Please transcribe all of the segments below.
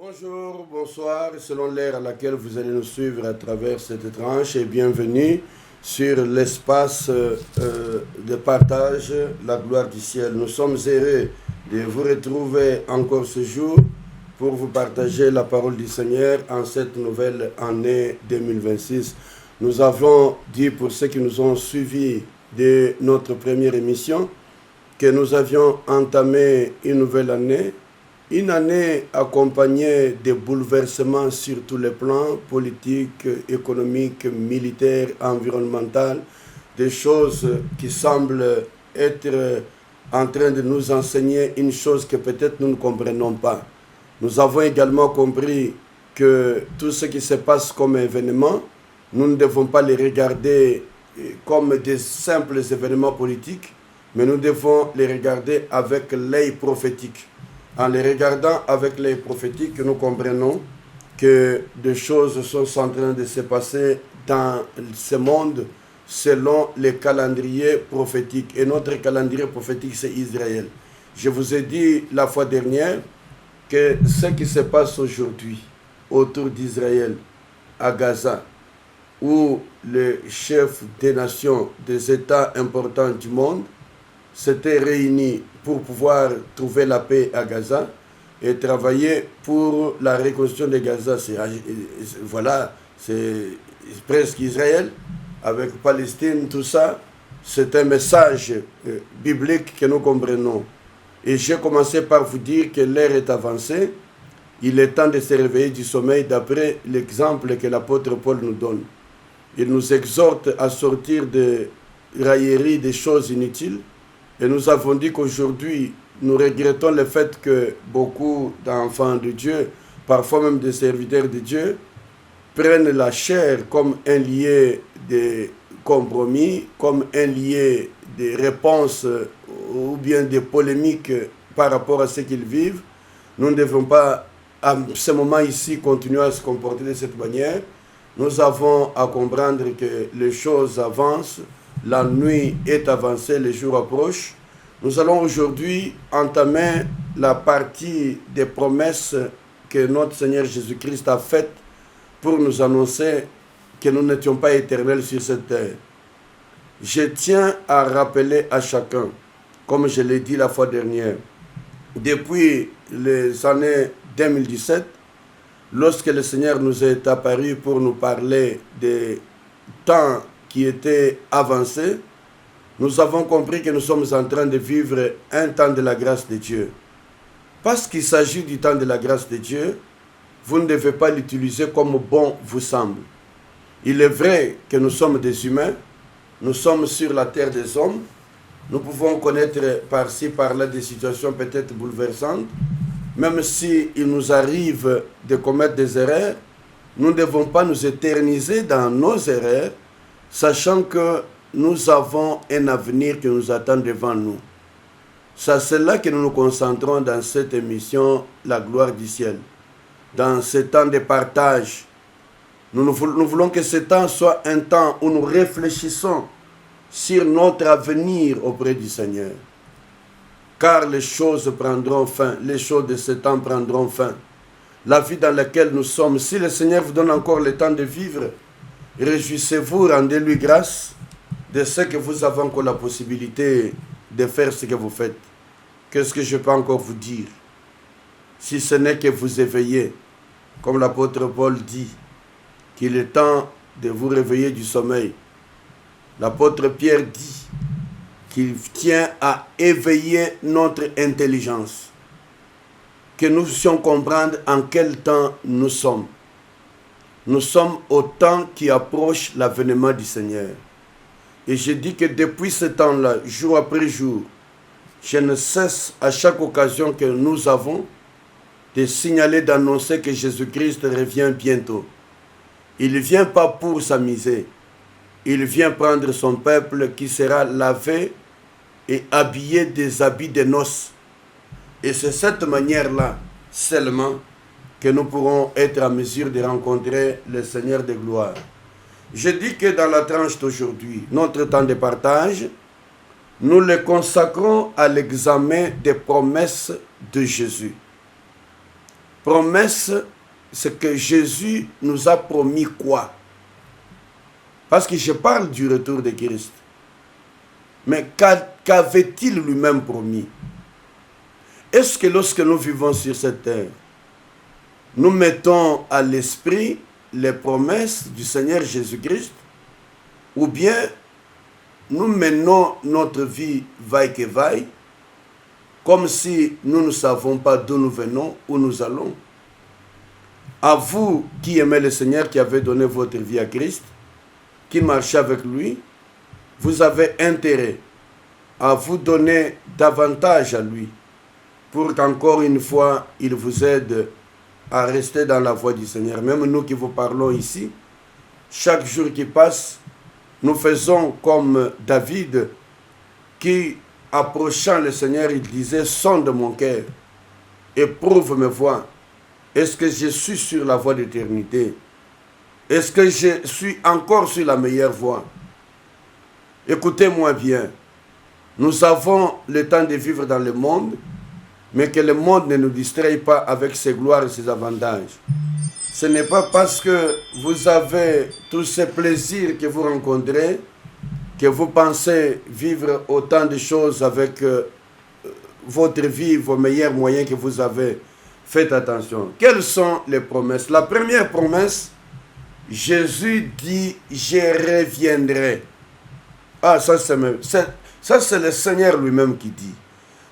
Bonjour, bonsoir, selon l'ère à laquelle vous allez nous suivre à travers cette tranche et bienvenue sur l'espace de partage, la gloire du ciel. Nous sommes heureux de vous retrouver encore ce jour pour vous partager la parole du Seigneur en cette nouvelle année 2026. Nous avons dit pour ceux qui nous ont suivis de notre première émission que nous avions entamé une nouvelle année. Une année accompagnée de bouleversements sur tous les plans, politiques, économiques, militaires, environnementaux, des choses qui semblent être en train de nous enseigner une chose que peut-être nous ne comprenons pas. Nous avons également compris que tout ce qui se passe comme événement, nous ne devons pas les regarder comme des simples événements politiques, mais nous devons les regarder avec l'œil prophétique. En les regardant avec l'œil prophétique, nous comprenons que des choses sont en train de se passer dans ce monde selon les calendriers prophétiques. Et notre calendrier prophétique, c'est Israël. Je vous ai dit la fois dernière que ce qui se passe aujourd'hui autour d'Israël, à Gaza, où les chefs des nations, des États importants du monde, s'étaient réunis pour pouvoir trouver la paix à Gaza et travailler pour la reconstruction de Gaza. C'est presque Israël, avec Palestine, tout ça. C'est un message biblique que nous comprenons. Et j'ai commencé par vous dire que l'heure est avancée. Il est temps de se réveiller du sommeil d'après l'exemple que l'apôtre Paul nous donne. Il nous exhorte à sortir de railleries, des choses inutiles. Et nous avons dit qu'aujourd'hui, nous regrettons le fait que beaucoup d'enfants de Dieu, parfois même des serviteurs de Dieu, prennent la chair comme un lieu de compromis, comme un lieu de réponse ou bien de polémique par rapport à ce qu'ils vivent. Nous ne devons pas, à ce moment ici, continuer à se comporter de cette manière. Nous avons à comprendre que les choses avancent. La nuit est avancée, les jours approchent. Nous allons aujourd'hui entamer la partie des promesses que notre Seigneur Jésus-Christ a faites pour nous annoncer que nous n'étions pas éternels sur cette terre. Je tiens à rappeler à chacun, comme je l'ai dit la fois dernière, depuis les années 2017, lorsque le Seigneur nous est apparu pour nous parler des temps qui étaient avancés, nous avons compris que nous sommes en train de vivre un temps de la grâce de Dieu. Parce qu'il s'agit du temps de la grâce de Dieu, vous ne devez pas l'utiliser comme bon vous semble. Il est vrai que nous sommes des humains, nous sommes sur la terre des hommes, nous pouvons connaître par-ci, par-là des situations peut-être bouleversantes, même s'il nous arrive de commettre des erreurs, nous ne devons pas nous éterniser dans nos erreurs, sachant que nous avons un avenir qui nous attend devant nous. C'est cela que nous nous concentrons dans cette émission, la gloire du ciel. Dans ce temps de partage, nous voulons que ce temps soit un temps où nous réfléchissons sur notre avenir auprès du Seigneur. Car les choses prendront fin, les choses de ce temps prendront fin. La vie dans laquelle nous sommes, si le Seigneur vous donne encore le temps de vivre, réjouissez-vous, rendez-lui grâce de ce que vous avez encore la possibilité de faire ce que vous faites. Qu'est-ce que je peux encore vous dire? Si ce n'est que vous éveillez, comme l'apôtre Paul dit, qu'il est temps de vous réveiller du sommeil. L'apôtre Pierre dit qu'il tient à éveiller notre intelligence, que nous puissions comprendre en quel temps nous sommes. Nous sommes au temps qui approche l'avènement du Seigneur. Et je dis que depuis ce temps-là, jour après jour, je ne cesse à chaque occasion que nous avons de signaler, d'annoncer que Jésus-Christ revient bientôt. Il ne vient pas pour s'amuser. Il vient prendre son peuple qui sera lavé et habillé des habits de noces. Et c'est cette manière-là seulement que nous pourrons être en mesure de rencontrer le Seigneur de gloire. Je dis que dans la tranche d'aujourd'hui, notre temps de partage, nous le consacrons à l'examen des promesses de Jésus. Promesse, c'est que Jésus nous a promis quoi? Parce que je parle du retour de Christ. Mais qu'avait-il lui-même promis? Est-ce que lorsque nous vivons sur cette terre, nous mettons à l'esprit les promesses du Seigneur Jésus-Christ, ou bien nous menons notre vie vaille que vaille, comme si nous ne savons pas d'où nous venons, où nous allons? À vous qui aimez le Seigneur, qui avez donné votre vie à Christ, qui marchez avec lui, vous avez intérêt à vous donner davantage à lui, pour qu'encore une fois, il vous aide à rester dans la voie du Seigneur. Même nous qui vous parlons ici, chaque jour qui passe, nous faisons comme David, qui, approchant le Seigneur, il disait: sonde mon cœur, éprouve mes voies. Est-ce que je suis sur la voie d'éternité? Est-ce que je suis encore sur la meilleure voie? Écoutez-moi bien. Nous avons le temps de vivre dans le monde, mais que le monde ne nous distraie pas avec ses gloires et ses avantages. Ce n'est pas parce que vous avez tous ces plaisirs que vous rencontrez que vous pensez vivre autant de choses avec votre vie, vos meilleurs moyens que vous avez. Faites attention. Quelles sont les promesses? La première promesse, Jésus dit: je reviendrai. Ah, ça c'est le Seigneur lui-même qui dit.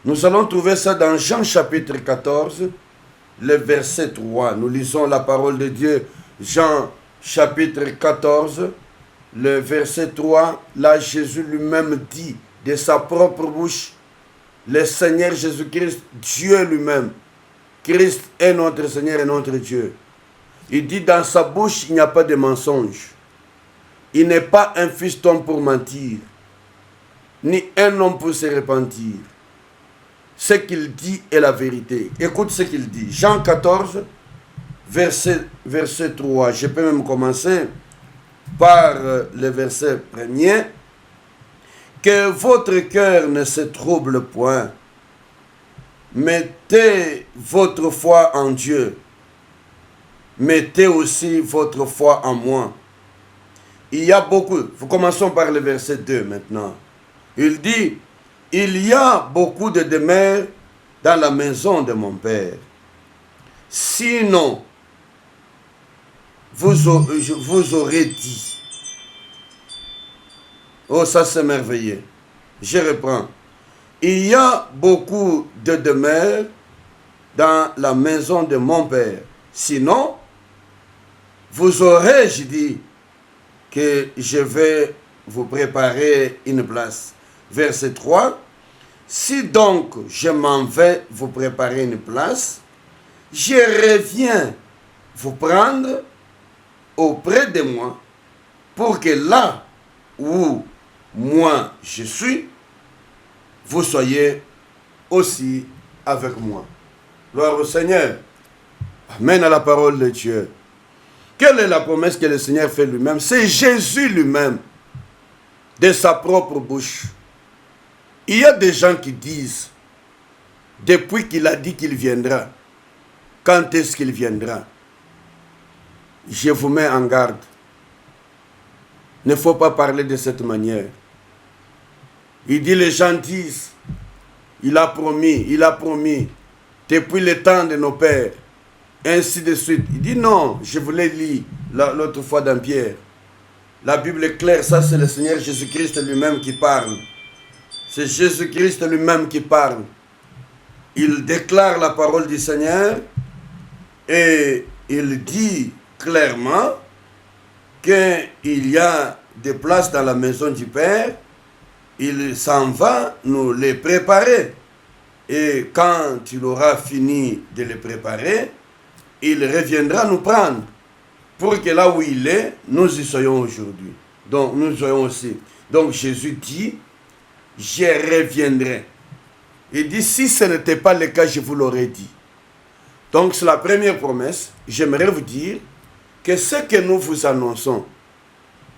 Nous allons trouver ça dans Jean chapitre 14, le verset 3. Nous lisons la parole de Dieu. Jean chapitre 14, le verset 3. Là, Jésus lui-même dit de sa propre bouche, le Seigneur Jésus-Christ, Dieu lui-même. Christ est notre Seigneur et notre Dieu. Il dit: dans sa bouche, il n'y a pas de mensonge. Il n'est pas un fiston pour mentir, ni un homme pour se repentir. Ce qu'il dit est la vérité. Écoute ce qu'il dit. Jean 14, verset 3. Je peux même commencer par le verset premier. Que votre cœur ne se trouble point. Mettez votre foi en Dieu. Mettez aussi votre foi en moi. Il y a beaucoup. Commençons par le verset 2 maintenant. Il dit: il y a beaucoup de demeures dans la maison de mon Père. Sinon, vous aurez dit. Oh, ça c'est merveilleux. Je reprends. Il y a beaucoup de demeures dans la maison de mon Père. Sinon, vous aurez, je dis, que je vais vous préparer une place. Verset 3. Si donc je m'en vais vous préparer une place, je reviens vous prendre auprès de moi, pour que là où moi je suis, vous soyez aussi avec moi. Gloire au Seigneur. Amen à la parole de Dieu. Quelle est la promesse que le Seigneur fait lui-même? C'est Jésus lui-même, de sa propre bouche. Il y a des gens qui disent, depuis qu'il a dit qu'il viendra, quand est-ce qu'il viendra? Je vous mets en garde. Il ne faut pas parler de cette manière. Il dit, les gens disent, il a promis, depuis le temps de nos pères, ainsi de suite. Il dit non, je vous l'ai lu l'autre fois dans Pierre. La Bible est claire, ça c'est le Seigneur Jésus-Christ lui-même qui parle. C'est Jésus-Christ lui-même qui parle. Il déclare la parole du Seigneur et il dit clairement qu'il y a des places dans la maison du Père. Il s'en va nous les préparer. Et quand il aura fini de les préparer, il reviendra nous prendre pour que là où il est, nous y soyons aujourd'hui. Donc nous soyons aussi. Donc Jésus dit, je reviendrai. Il dit, si ce n'était pas le cas, je vous l'aurais dit. Donc c'est la première promesse. J'aimerais vous dire que ce que nous vous annonçons,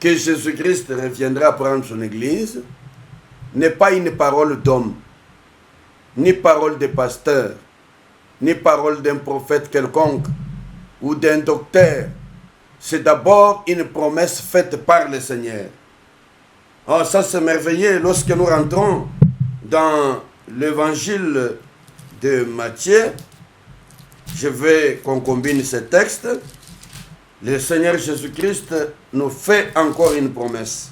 que Jésus-Christ reviendra prendre son église, n'est pas une parole d'homme, ni parole de pasteur, ni parole d'un prophète quelconque ou d'un docteur. C'est d'abord une promesse faite par le Seigneur. Oh, ça c'est merveilleux lorsque nous rentrons dans l'évangile de Matthieu. Je veux qu'on combine ces textes. Le Seigneur Jésus-Christ nous fait encore une promesse.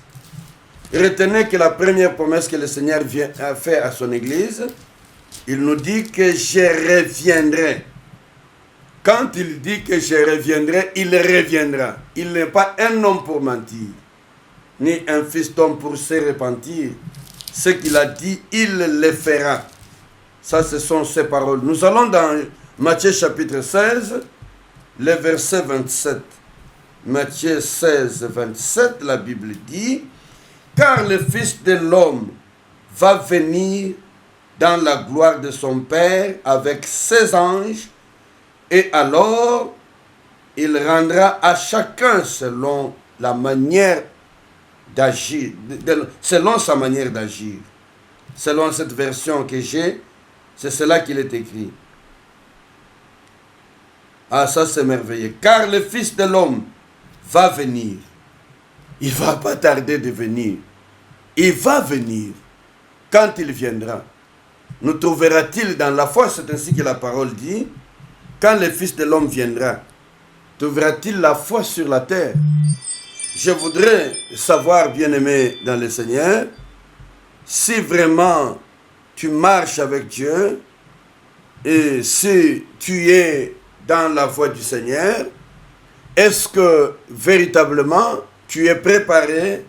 Retenez que la première promesse que le Seigneur a fait à son Église, il nous dit que je reviendrai. Quand il dit que je reviendrai, il reviendra. Il n'est pas un homme pour mentir, ni un fils d'homme pour se repentir. Ce qu'il a dit, il le fera. Ça, ce sont ses paroles. Nous allons dans Matthieu chapitre 16, le verset 27. Matthieu 16, 27, la Bible dit, « Car le Fils de l'homme va venir dans la gloire de son Père avec ses anges, et alors il rendra à chacun selon la manière d'agir, selon sa manière d'agir. » Selon cette version que j'ai, c'est cela qu'il est écrit. Ah, ça c'est merveilleux. Car le Fils de l'homme va venir. Il ne va pas tarder de venir. Il va venir. Quand il viendra, nous trouvera-t-il dans la foi? C'est ainsi que la parole dit. Quand le Fils de l'homme viendra, trouvera-t-il la foi sur la terre? Je voudrais savoir, bien-aimé dans le Seigneur, si vraiment tu marches avec Dieu et si tu es dans la voie du Seigneur, est-ce que véritablement tu es préparé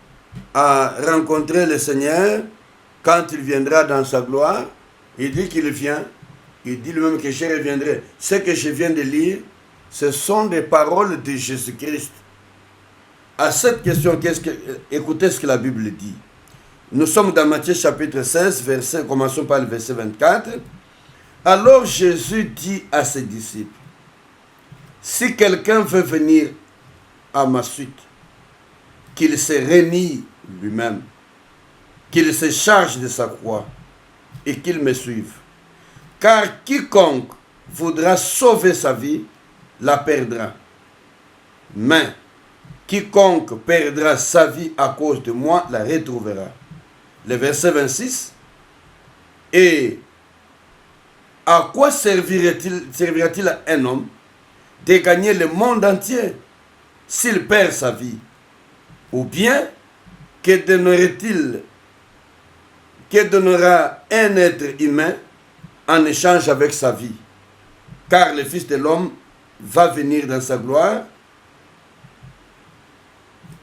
à rencontrer le Seigneur quand il viendra dans sa gloire? Il dit qu'il vient, il dit lui-même que je reviendrai. Ce que je viens de lire, ce sont des paroles de Jésus-Christ. À cette question, écoutez ce que la Bible dit. Nous sommes dans Matthieu chapitre 16, commençons par le verset 24. Alors Jésus dit à ses disciples, « Si quelqu'un veut venir à ma suite, qu'il se renie lui-même, qu'il se charge de sa croix et qu'il me suive. Car quiconque voudra sauver sa vie, la perdra. Mais quiconque perdra sa vie à cause de moi, la retrouvera. » Le verset 26. Et à quoi servira-t-il à un homme de gagner le monde entier s'il perd sa vie? Ou bien, que donnera un être humain en échange avec sa vie? Car le Fils de l'homme va venir dans sa gloire,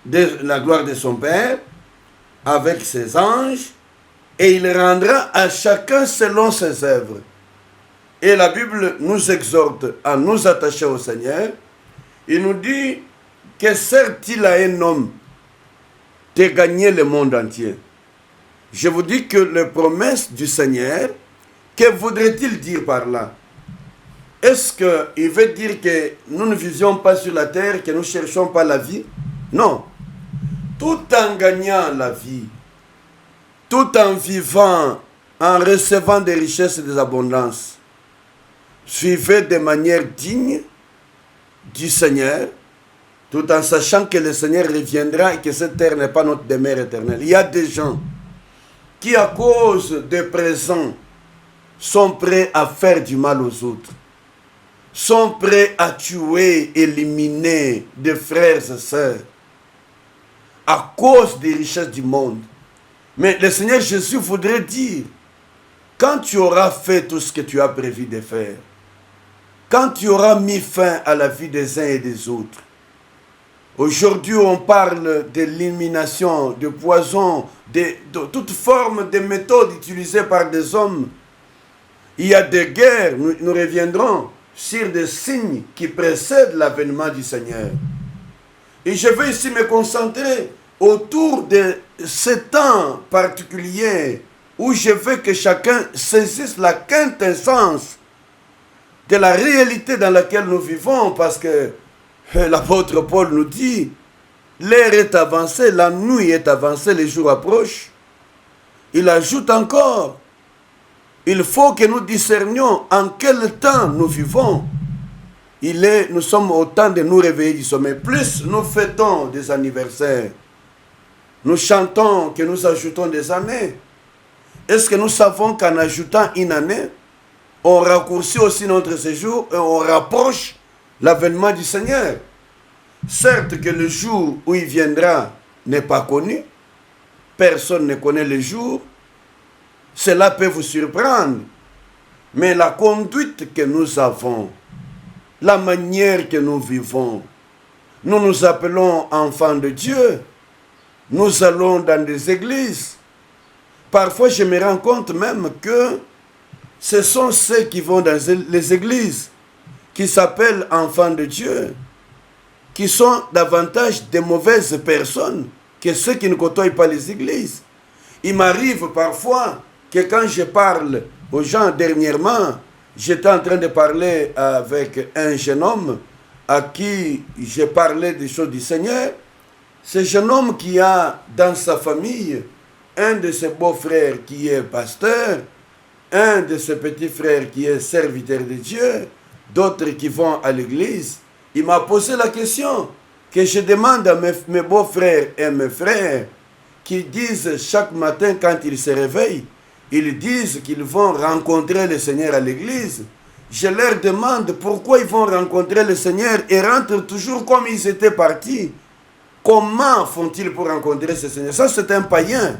de la gloire de son Père, avec ses anges, et il rendra à chacun selon ses œuvres. Et la Bible nous exhorte à nous attacher au Seigneur. Il nous dit que sert-il à un homme de gagner le monde entier? Je vous dis que les promesses du Seigneur, que voudrait-il dire par là? Est-ce qu'il veut dire que nous ne vivions pas sur la terre, que nous ne cherchons pas la vie? Non. Tout en gagnant la vie, tout en vivant, en recevant des richesses et des abondances, suivez de manière digne du Seigneur, tout en sachant que le Seigneur reviendra et que cette terre n'est pas notre demeure éternelle. Il y a des gens qui, à cause des présents, sont prêts à faire du mal aux autres, sont prêts à tuer, éliminer des frères et sœurs, à cause des richesses du monde. Mais le Seigneur Jésus voudrait dire, quand tu auras fait tout ce que tu as prévu de faire, quand tu auras mis fin à la vie des uns et des autres, aujourd'hui on parle d'élimination, de poison, de toute forme de méthodes utilisées par des hommes. Il y a des guerres, nous reviendrons sur des signes qui précèdent l'avènement du Seigneur. Et je vais ici me concentrer autour de ce temps particulier où je veux que chacun saisisse la quintessence de la réalité dans laquelle nous vivons, parce que l'apôtre Paul nous dit, l'heure est avancée, la nuit est avancée, les jours approchent. Il ajoute encore, Il faut que nous discernions en quel temps nous vivons. Nous sommes au temps de nous réveiller du sommeil. Plus nous fêtons des anniversaires, nous chantons que nous ajoutons des années. Est-ce que nous savons qu'en ajoutant une année, on raccourcit aussi notre séjour et on rapproche l'avènement du Seigneur? Certes que le jour où il viendra n'est pas connu. Personne ne connaît le jour. Cela peut vous surprendre. Mais la conduite que nous avons, la manière que nous vivons, nous nous appelons enfants de Dieu. Nous allons dans des églises. Parfois, je me rends compte même que ce sont ceux qui vont dans les églises, qui s'appellent enfants de Dieu, qui sont davantage de mauvaises personnes que ceux qui ne côtoient pas les églises. Il m'arrive parfois que quand je parle aux gens dernièrement, j'étais en train de parler avec un jeune homme à qui j'ai parlé des choses du Seigneur. Ce jeune homme qui a dans sa famille un de ses beaux-frères qui est pasteur, un de ses petits frères qui est serviteur de Dieu, d'autres qui vont à l'église. Il m'a posé la question que je demande à mes beaux-frères et mes frères qui disent chaque matin quand ils se réveillent, ils disent qu'ils vont rencontrer le Seigneur à l'église. Je leur demande pourquoi ils vont rencontrer le Seigneur et rentrent toujours comme ils étaient partis. Comment font-ils pour rencontrer ce Seigneur? Ça, c'est un païen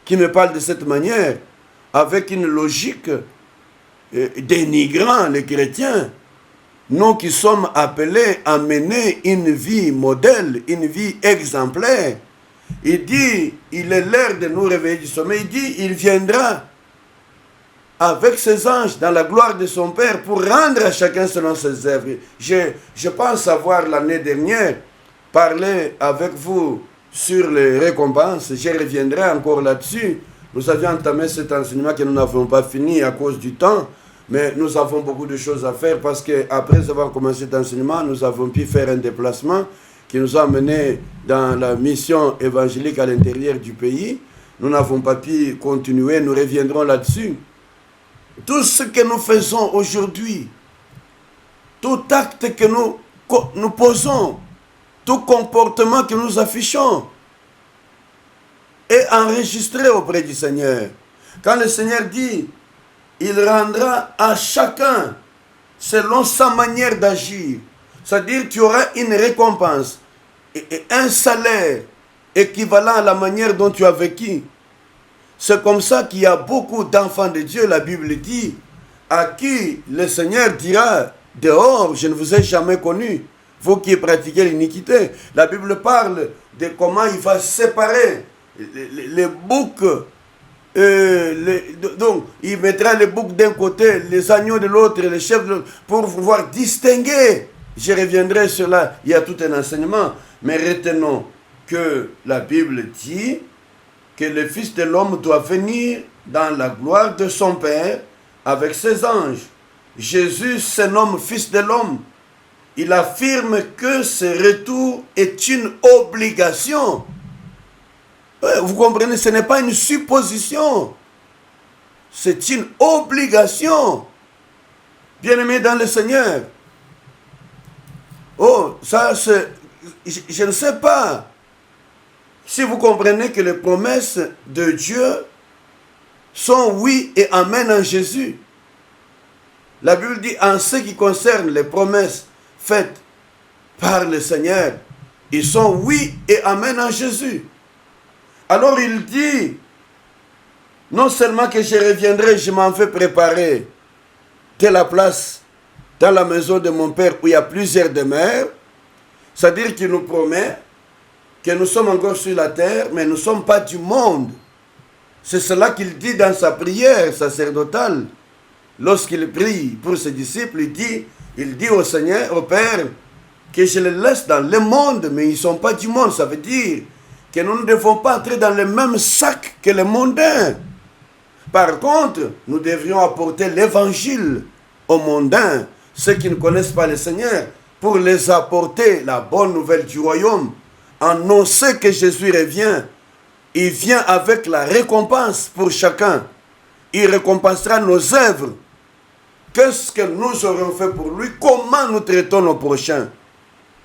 qui me parle de cette manière, avec une logique dénigrant les chrétiens. Nous qui sommes appelés à mener une vie modèle, une vie exemplaire. Il dit, il est l'heure de nous réveiller du sommeil. Il dit, il viendra avec ses anges dans la gloire de son Père pour rendre à chacun selon ses œuvres. Je pense avoir l'année dernière parlé avec vous sur les récompenses. Je reviendrai encore là-dessus. Nous avions entamé cet enseignement que nous n'avons pas fini à cause du temps. Mais nous avons beaucoup de choses à faire parce qu'après avoir commencé cet enseignement, nous avons pu faire un déplacement qui nous a menés dans la mission évangélique à l'intérieur du pays. Nous n'avons pas pu continuer, nous reviendrons là-dessus. Tout ce que nous faisons aujourd'hui, tout acte que nous posons, tout comportement que nous affichons est enregistré auprès du Seigneur. Quand le Seigneur dit, il rendra à chacun selon sa manière d'agir. C'est-à-dire tu auras une récompense et un salaire équivalent à la manière dont tu as vécu. C'est comme ça qu'il y a beaucoup d'enfants de Dieu, la Bible dit, à qui le Seigneur dira, dehors, je ne vous ai jamais connu, vous qui pratiquez l'iniquité. La Bible parle de comment il va séparer les boucs. Donc, il mettra les boucs d'un côté, les agneaux de l'autre, les chefs de l'autre, pour pouvoir distinguer. Je reviendrai sur là, il y a tout un enseignement. Mais retenons que la Bible dit que le Fils de l'homme doit venir dans la gloire de son Père avec ses anges. Jésus se nomme Fils de l'homme. Il affirme que ce retour est une obligation. Vous comprenez, ce n'est pas une supposition. C'est une obligation. Bien-aimés dans le Seigneur. Oh, ça c'est... Je ne sais pas si vous comprenez que les promesses de Dieu sont oui et amen en Jésus. La Bible dit en ce qui concerne les promesses faites par le Seigneur, ils sont oui et amen en Jésus. Alors il dit, non seulement que je reviendrai, je m'en fais préparer de la place dans la maison de mon Père où il y a plusieurs demeures, c'est-à-dire qu'il nous promet que nous sommes encore sur la terre, mais nous ne sommes pas du monde. C'est cela qu'il dit dans sa prière sacerdotale. Lorsqu'il prie pour ses disciples, il dit au Seigneur, au Père, que je les laisse dans le monde, mais ils ne sont pas du monde. Ça veut dire que nous ne devons pas entrer dans le même sac que les mondains. Par contre, nous devrions apporter l'évangile aux mondains, ceux qui ne connaissent pas le Seigneur, pour les apporter la bonne nouvelle du royaume. Annoncer que Jésus revient, il vient avec la récompense pour chacun. il récompensera nos œuvres. Qu'est-ce que nous aurons fait pour lui? Comment nous traitons nos prochains?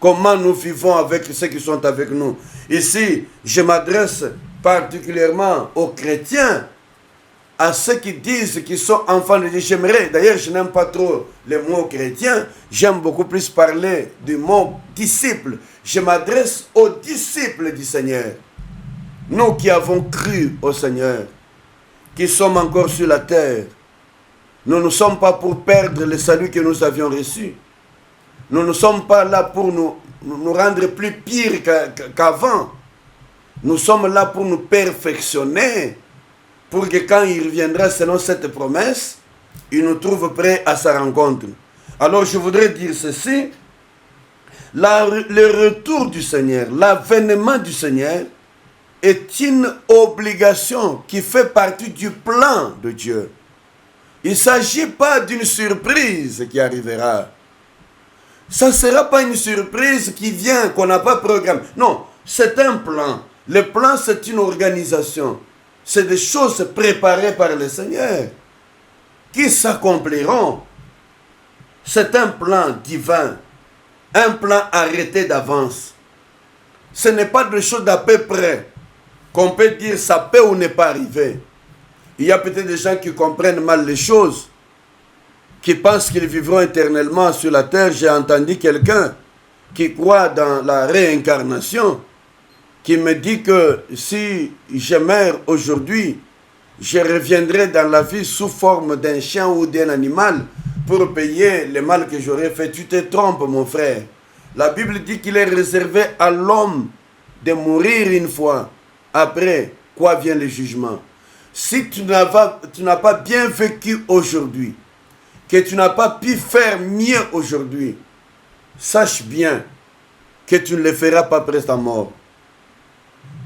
Comment nous vivons avec ceux qui sont avec nous? Ici, je m'adresse particulièrement aux chrétiens, à ceux qui disent qu'ils sont enfants de Dieu. J'aimerais, d'ailleurs, je n'aime pas trop le mot chrétien, j'aime beaucoup plus parler du mot disciple. Je m'adresse aux disciples du Seigneur. Nous qui avons cru au Seigneur, qui sommes encore sur la terre, nous ne sommes pas pour perdre le salut que nous avions reçu. Nous ne sommes pas là pour nous rendre plus pires qu'avant. Nous sommes là pour nous perfectionner, pour que quand il reviendra selon cette promesse, il nous trouve prêts à sa rencontre. Alors je voudrais dire ceci, le retour du Seigneur, l'avènement du Seigneur est une obligation qui fait partie du plan de Dieu. Il ne s'agit pas d'une surprise qui arrivera. Ça ne sera pas une surprise qui vient, qu'on n'a pas programmé. Non, c'est un plan. Le plan, c'est une organisation. C'est des choses préparées par le Seigneur qui s'accompliront. C'est un plan divin, un plan arrêté d'avance. Ce n'est pas des choses d'à peu près qu'on peut dire ça peut ou n'est pas arriver. Il y a peut-être des gens qui comprennent mal les choses, qui pensent qu'ils vivront éternellement sur la terre. J'ai entendu quelqu'un qui croit dans la réincarnation, qui me dit que si je meurs aujourd'hui, je reviendrai dans la vie sous forme d'un chien ou d'un animal pour payer le mal que j'aurais fait. Tu te trompes, mon frère. La Bible dit qu'il est réservé à l'homme de mourir une fois. Après, quoi vient le jugement? Si tu n'as pas bien vécu aujourd'hui, que tu n'as pas pu faire mieux aujourd'hui, sache bien que tu ne le feras pas après ta mort.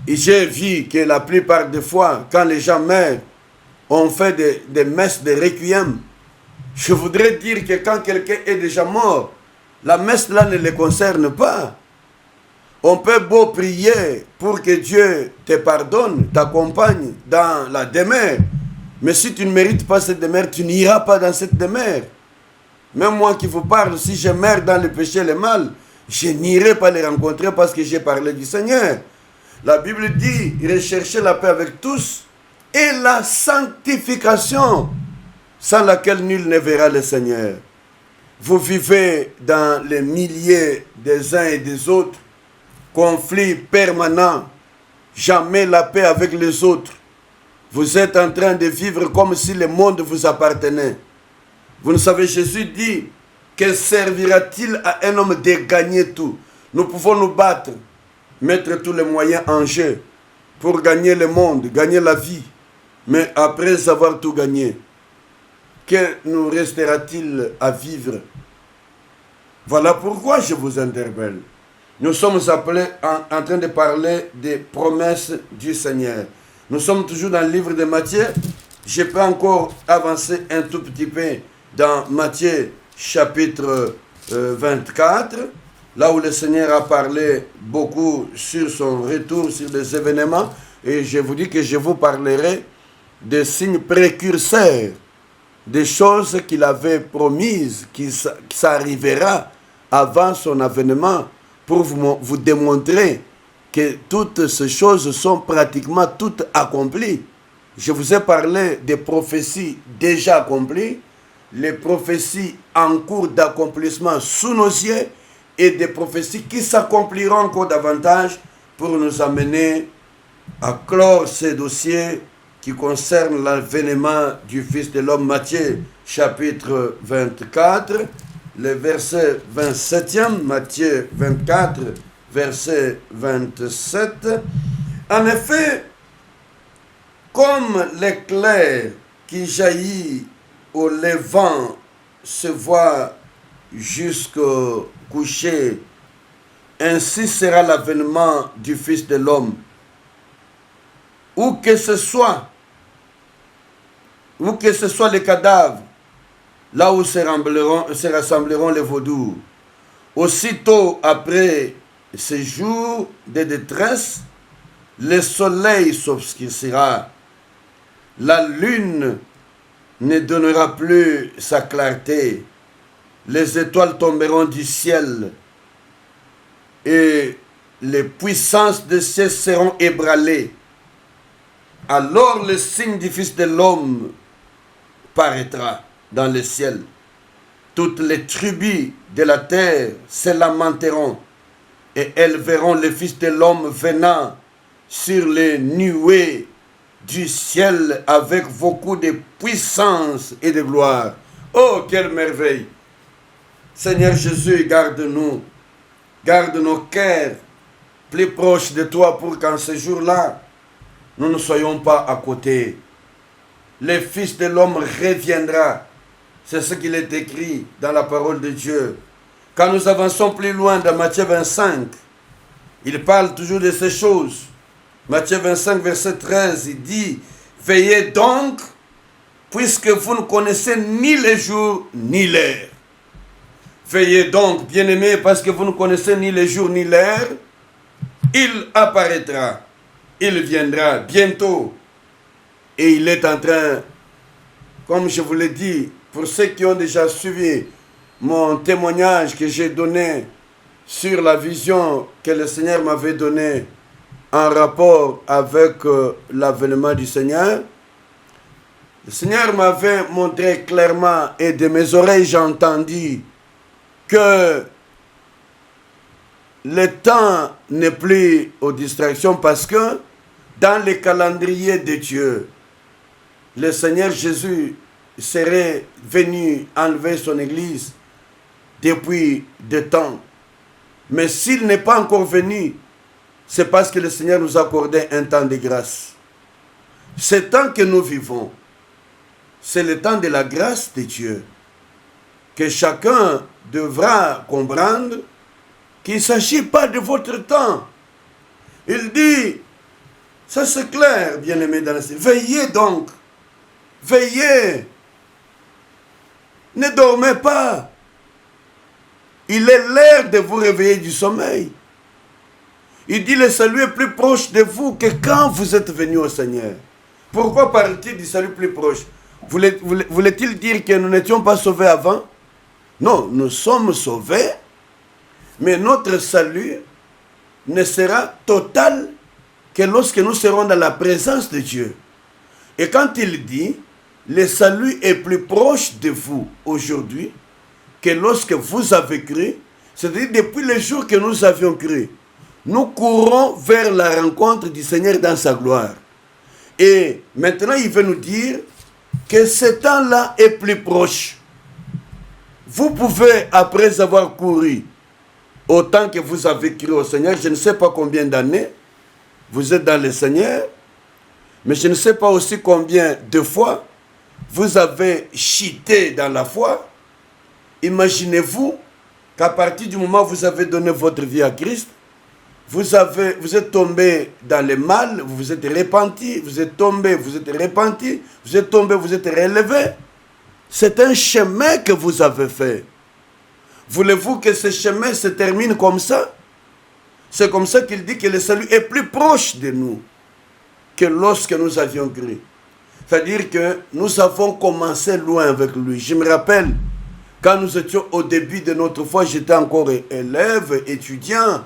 Et j'ai vu que la plupart des fois, quand les gens meurent, on fait des messes de requiem. Je voudrais dire que quand quelqu'un est déjà mort, la messe là ne le concerne pas. On peut beau prier pour que Dieu te pardonne, t'accompagne dans la demeure. Mais si tu ne mérites pas cette demeure, tu n'iras pas dans cette demeure. Même moi qui vous parle, si je meurs dans le péché et le mal, je n'irai pas les rencontrer parce que j'ai parlé du Seigneur. La Bible dit, recherchez la paix avec tous et la sanctification, sans laquelle nul ne verra le Seigneur. Vous vivez dans les milliers des uns et des autres, conflit permanent, jamais la paix avec les autres. Vous êtes en train de vivre comme si le monde vous appartenait. Vous ne savez, Jésus dit, que servira-t-il à un homme de gagner tout? Nous pouvons nous battre, mettre tous les moyens en jeu pour gagner le monde, gagner la vie. Mais après avoir tout gagné, que nous restera-t-il à vivre? Voilà pourquoi je vous interpelle. Nous sommes appelés en train de parler des promesses du Seigneur. Nous sommes toujours dans le livre de Matthieu. Je peux encore avancer un tout petit peu dans Matthieu chapitre 24, là où le Seigneur a parlé beaucoup sur son retour, sur des événements. Et je vous dis que je vous parlerai des signes précurseurs, des choses qu'il avait promises, qui s'arrivera avant son avènement, pour vous démontrer que toutes ces choses sont pratiquement toutes accomplies. Je vous ai parlé des prophéties déjà accomplies, les prophéties en cours d'accomplissement sous nos yeux et des prophéties qui s'accompliront encore davantage pour nous amener à clore ces dossiers qui concernent l'avènement du Fils de l'homme. Matthieu chapitre 24, le verset 27e, Matthieu 24, verset 27. En effet, comme l'éclair qui jaillit au levant se voit jusqu'au coucher, ainsi sera l'avènement du Fils de l'homme. Où que ce soit les cadavres, là où se rassembleront les vaudours. Aussitôt après ces jours de détresse, le soleil s'obscurcira, la lune ne donnera plus sa clarté. Les étoiles tomberont du ciel et les puissances de ciel seront ébranlées. Alors le signe du Fils de l'homme paraîtra dans le ciel. Toutes les tribus de la terre se lamenteront et elles verront le Fils de l'homme venant sur les nuées du ciel avec beaucoup de puissance et de gloire. Oh, quelle merveille! Seigneur Jésus, garde-nous, garde nos cœurs plus proches de toi pour qu'en ce jour-là, nous ne soyons pas à côté. Le Fils de l'homme reviendra. C'est ce qu'il est écrit dans la parole de Dieu. Quand nous avançons plus loin dans Matthieu 25, il parle toujours de ces choses. Matthieu 25, verset 13, il dit, « Veillez donc, puisque vous ne connaissez ni le jour ni l'heure. » Veillez donc, bien-aimés, parce que vous ne connaissez ni le jour ni l'heure. Il apparaîtra, il viendra bientôt. Et il est en train, comme je vous l'ai dit, pour ceux qui ont déjà suivi mon témoignage que j'ai donné sur la vision que le Seigneur m'avait donnée en rapport avec l'avènement du Seigneur, le Seigneur m'avait montré clairement et de mes oreilles j'ai entendu que le temps n'est plus aux distractions parce que dans le calendrier de Dieu, le Seigneur Jésus serait venu enlever son Église depuis des temps. Mais s'il n'est pas encore venu, c'est parce que le Seigneur nous a accordé un temps de grâce. Ce temps que nous vivons, c'est le temps de la grâce de Dieu. Que chacun devra comprendre qu'il ne s'agit pas de votre temps. Il dit, ça c'est clair, bien-aimés dans le Seigneur. Veillez donc, veillez. Ne dormez pas. Il est l'heure de vous réveiller du sommeil. Il dit, le salut est plus proche de vous que quand vous êtes venus au Seigneur. Pourquoi parle-t-il du salut plus proche? Voulait-il dire que nous n'étions pas sauvés avant? Non, nous sommes sauvés, mais notre salut ne sera total que lorsque nous serons dans la présence de Dieu. Et quand il dit, le salut est plus proche de vous aujourd'hui que lorsque vous avez cru, c'est-à-dire depuis le jour que nous avions cru, nous courons vers la rencontre du Seigneur dans sa gloire. Et maintenant, il veut nous dire que ce temps-là est plus proche. Vous pouvez, après avoir couru, autant que vous avez cru au Seigneur, je ne sais pas combien d'années vous êtes dans le Seigneur, mais je ne sais pas aussi combien de fois vous avez chuté dans la foi. Imaginez-vous qu'à partir du moment où vous avez donné votre vie à Christ, vous êtes tombé dans le mal, vous vous êtes repenti, vous êtes tombé, vous êtes repenti, vous êtes tombé, vous êtes relevé. C'est un chemin que vous avez fait. Voulez-vous que ce chemin se termine comme ça? C'est comme ça qu'il dit que le salut est plus proche de nous que lorsque nous avions cru. C'est-à-dire que nous avons commencé loin avec lui. Je me rappelle, quand nous étions au début de notre foi, j'étais encore élève, étudiant.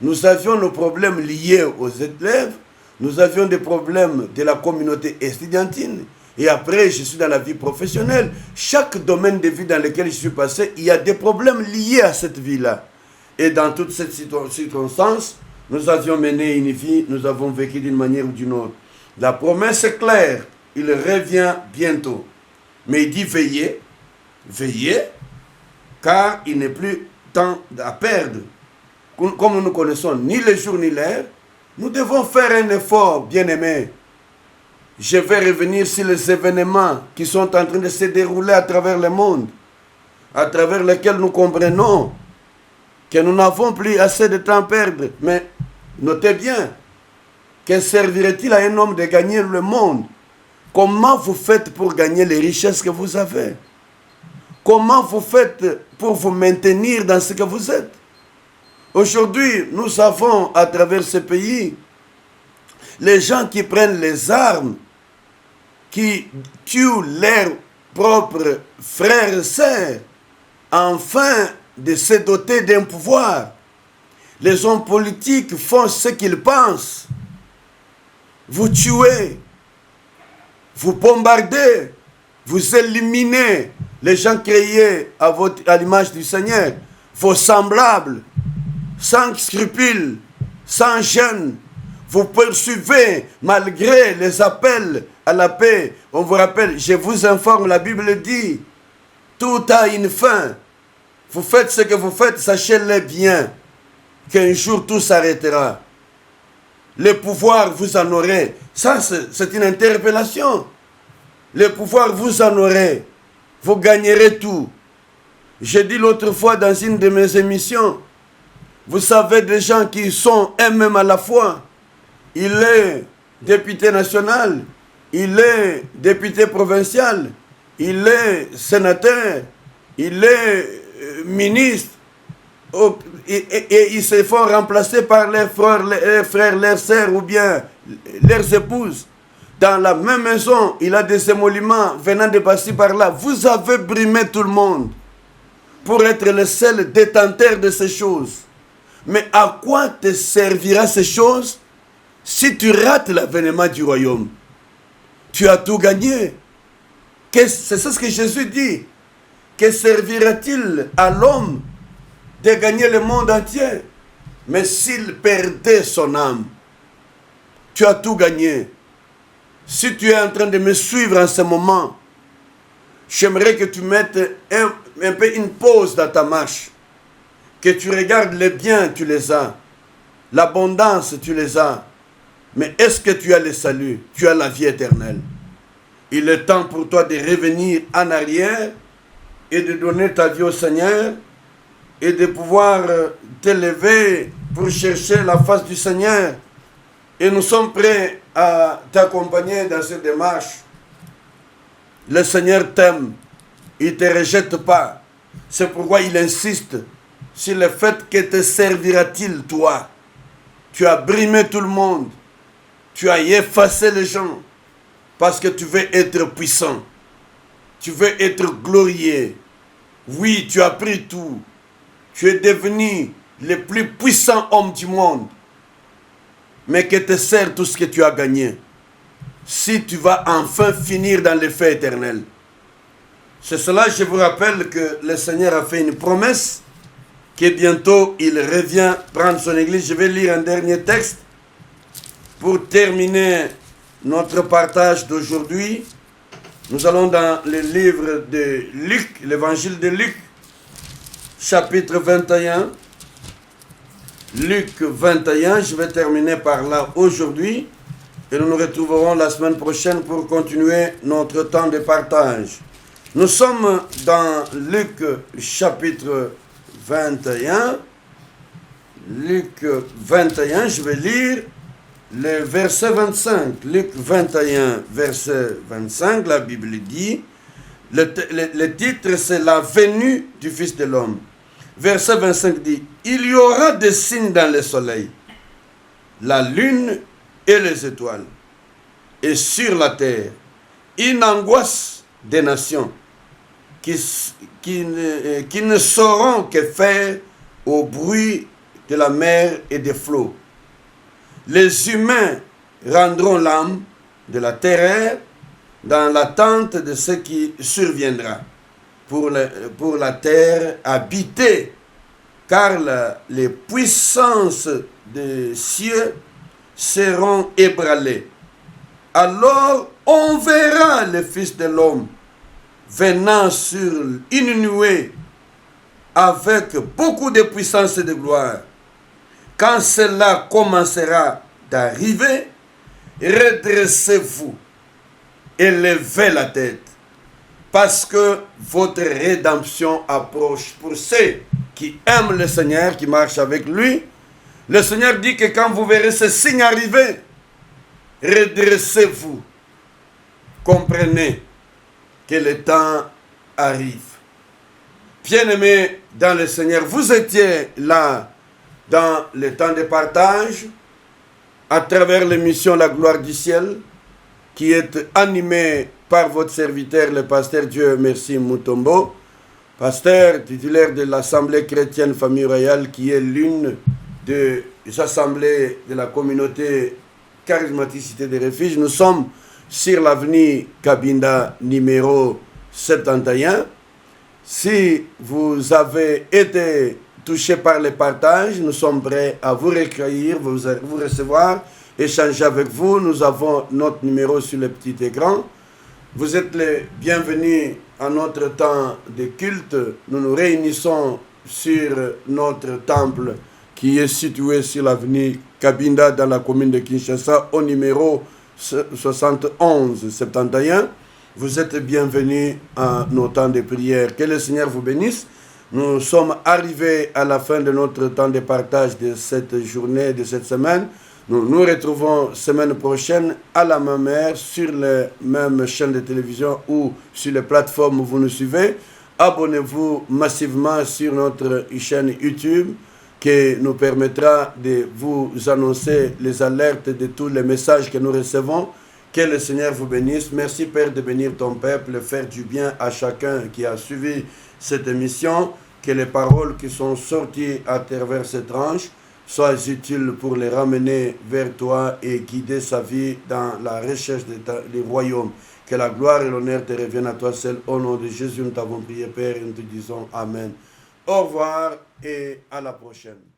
Nous avions nos problèmes liés aux élèves. Nous avions des problèmes de la communauté estudiantine. Et après, je suis dans la vie professionnelle. Chaque domaine de vie dans lequel je suis passé, il y a des problèmes liés à cette vie-là. Et dans toutes ces circonstances, nous avions mené une vie, nous avons vécu d'une manière ou d'une autre. La promesse est claire, il revient bientôt. Mais il dit veillez, veillez, car il n'est plus temps à perdre. Comme nous connaissons ni le jour ni l'heure, nous devons faire un effort, bien-aimés. Je vais revenir sur les événements qui sont en train de se dérouler à travers le monde, à travers lesquels nous comprenons que nous n'avons plus assez de temps à perdre. Mais notez bien, que servirait-il à un homme de gagner le monde? Comment vous faites pour gagner les richesses que vous avez? Comment vous faites pour vous maintenir dans ce que vous êtes? Aujourd'hui, nous avons à travers ce pays les gens qui prennent les armes, qui tuent leurs propres frères et sœurs, afin de se doter d'un pouvoir. Les hommes politiques font ce qu'ils pensent. Vous tuez, vous bombardez, vous éliminez les gens créés à l'image du Seigneur, vos semblables, sans scrupules, sans gêne. Vous poursuivez malgré les appels à la paix. On vous rappelle, je vous informe, la Bible dit, tout a une fin. Vous faites ce que vous faites, sachez-le bien, qu'un jour tout s'arrêtera. Le pouvoir, vous en aurez. Ça, c'est une interpellation. Le pouvoir, vous en aurez. Vous gagnerez tout. J'ai dit l'autre fois dans une de mes émissions, vous savez des gens qui sont eux-mêmes à la fois. Il est député national, il est député provincial, il est sénateur, il est ministre, et ils se font remplacer par leurs frères, leurs sœurs ou bien leurs épouses. Dans la même maison, il a des émoluments venant de passer par là. Vous avez brimé tout le monde pour être le seul détenteur de ces choses. Mais à quoi te servira ces choses si tu rates l'avènement du royaume? Tu as tout gagné. C'est ça ce que Jésus dit. Que servira-t-il à l'homme de gagner le monde entier? Mais s'il perdait son âme, tu as tout gagné. Si tu es en train de me suivre en ce moment, j'aimerais que tu mettes un peu une pause dans ta marche. Que tu regardes les biens, tu les as. L'abondance, tu les as. Mais est-ce que tu as le salut? Tu as la vie éternelle. Il est temps pour toi de revenir en arrière et de donner ta vie au Seigneur et de pouvoir t'élever pour chercher la face du Seigneur. Et nous sommes prêts à t'accompagner dans cette démarche. Le Seigneur t'aime. Il ne te rejette pas. C'est pourquoi il insiste sur le fait que te servira-t-il, toi? Tu as brimé tout le monde. Tu as effacé les gens. Parce que tu veux être puissant. Tu veux être glorieux. Oui, tu as pris tout. Tu es devenu le plus puissant homme du monde. Mais que te sert tout ce que tu as gagné si tu vas enfin finir dans le feu éternel? C'est cela, je vous rappelle que le Seigneur a fait une promesse que bientôt il revient prendre son église. Je vais lire un dernier texte pour terminer notre partage d'aujourd'hui. Nous allons dans le livre de Luc, l'évangile de Luc, chapitre 21. Luc 21, je vais terminer par là aujourd'hui et nous nous retrouverons la semaine prochaine pour continuer notre temps de partage. Nous sommes dans Luc chapitre 21. Luc 21, je vais lire le verset 25. Luc 21, verset 25, la Bible dit, le titre c'est la venue du Fils de l'homme. Verset 25 dit, il y aura des signes dans le soleil, la lune et les étoiles, et sur la terre, une angoisse des nations qui ne sauront que faire au bruit de la mer et des flots. Les humains rendront l'âme de la terreur dans l'attente de ce qui surviendra pour la terre habitée, car les puissances des cieux seront ébranlées. Alors on verra le Fils de l'homme venant sur une nuée avec beaucoup de puissance et de gloire. Quand cela commencera d'arriver, redressez-vous et levez la tête, parce que votre rédemption approche. Pour ceux qui aiment le Seigneur, qui marchent avec lui, le Seigneur dit que quand vous verrez ces signes arriver, redressez-vous. Comprenez que le temps arrive. Bien-aimés dans le Seigneur, vous étiez là dans le temps de partage, à travers l'émission La Gloire du Ciel. qui est animé par votre serviteur, le pasteur Dieu Merci Mutombo, pasteur titulaire de l'Assemblée chrétienne Famille Royale, qui est l'une des assemblées de la communauté Charismaticité des Refuges. Nous sommes sur l'avenue Cabinda numéro 71. Si vous avez été touché par les partages, nous sommes prêts à vous recueillir, vous recevoir, échanger avec vous. Nous avons notre numéro sur le petit écran. Vous êtes les bienvenus à notre temps de culte. Nous nous réunissons sur notre temple qui est situé sur l'avenue Cabinda dans la commune de Kinshasa au numéro 71. Vous êtes bienvenus à nos temps de prière. Que le Seigneur vous bénisse. Nous sommes arrivés à la fin de notre temps de partage de cette journée, de cette semaine. Nous nous retrouvons semaine prochaine à la même heure sur les mêmes chaînes de télévision ou sur les plateformes où vous nous suivez. Abonnez-vous massivement sur notre chaîne YouTube qui nous permettra de vous annoncer les alertes de tous les messages que nous recevons. Que le Seigneur vous bénisse. Merci Père de bénir ton peuple, faire du bien à chacun qui a suivi cette émission. Que les paroles qui sont sorties à travers cette tranche soient utiles pour les ramener vers toi et guider sa vie dans la recherche du royaume. Que la gloire et l'honneur te reviennent à toi seul. Au nom de Jésus, nous t'avons prié, Père, et nous te disons Amen. Au revoir et à la prochaine.